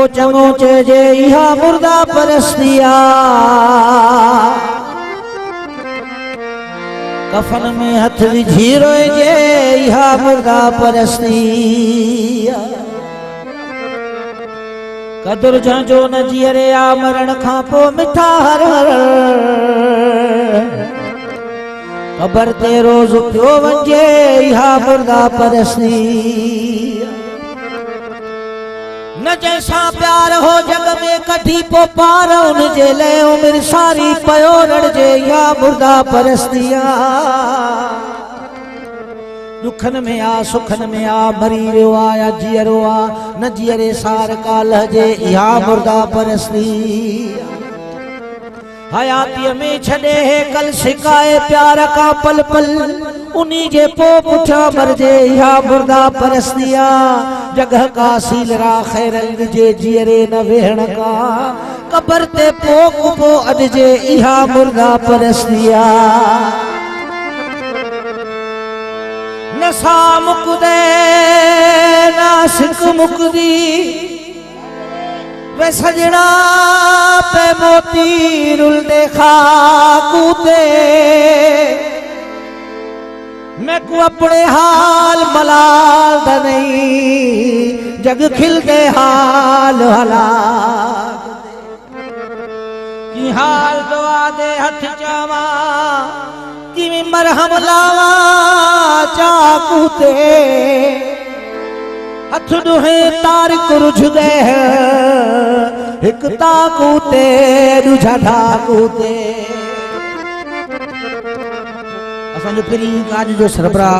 पो चङो चइजे इहा मुर्दा परस्तिया कफन में हथ विझी रोइजे इहा मुर्दा परस्तिया कदुर जो न जीअरे आ मरण खां पोइ मिठा हर हर क़बर ते रोज़ पियो वञे इहा मुर्दा परस्तिया न जैसा प्यार हो जग में कठी पो पार उनजे लाइ उमिरि सारी पयो रड़जे इहा मुर्दा परस्तिया दुखन में आ सुखन में आ मरी वियो आ या जीअरो आ न जीअरे सार का लहजे इहा मुर्दा परस्तिया हयातीअ में छॾे हे कल सिकाए प्यार का पल पल उन्हीं जे पो पुठियां मरजे इहा मुर्दा परस्तिया जगह का सीलरा खैरल जे जीअरे न वेहण का क़बर ते पो अॾजे इहा मुर्दा परस्तिया नसा मुकदे नासिक मुकदी वे सजना पे मोती रुल देखा कूते मैं को अपने हाल मलाल नहीं जग खिलते हाल हला की हाल दुआ दे हथ चावा कि मरहम लावा चाकूते हथ दुहे तारिक रुझ गए एक ताकूते रुझा ढाकूते असांजो पहिरीं काज जो सरबरा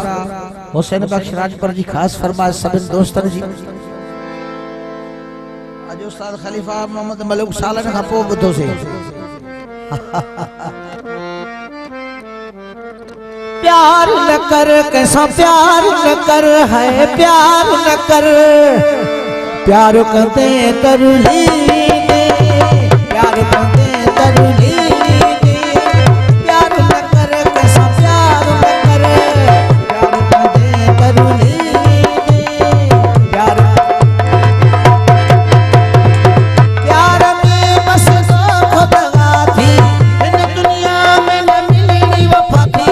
हुसैन बख्श राजपर जी खास फरमाइश सभिनि दोस्तनि जी अॼु उस्ताद खलीफ़ा मोहम्मद मलिक सालन खां पोइ ॿुधोसीं प्यार न कर कैसा प्यार न कर है प्यार न कर प्यार करते तरुली प्यार करते तरुली प्यार न कर कैसा प्यार न कर प्यार करते तरुली प्यार में बस खुदा थी इन दुनिया में न मिलनी वफा थी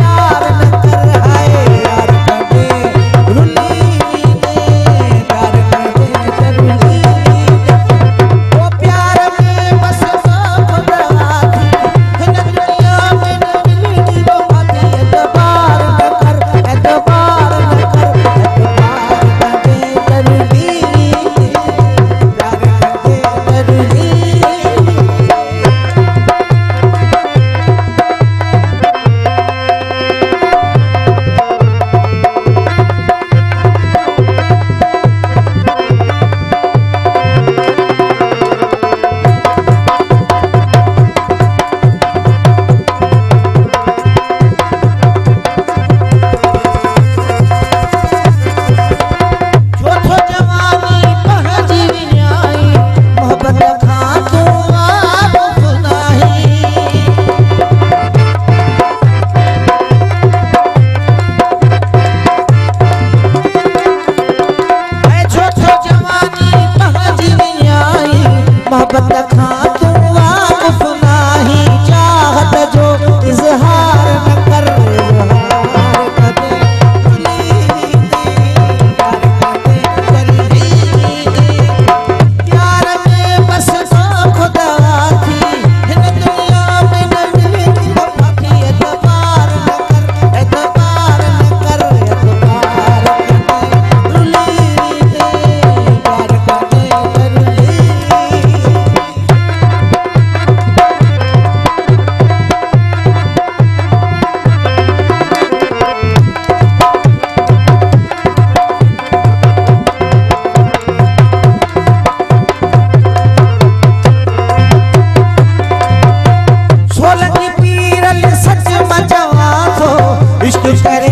यार न कर कर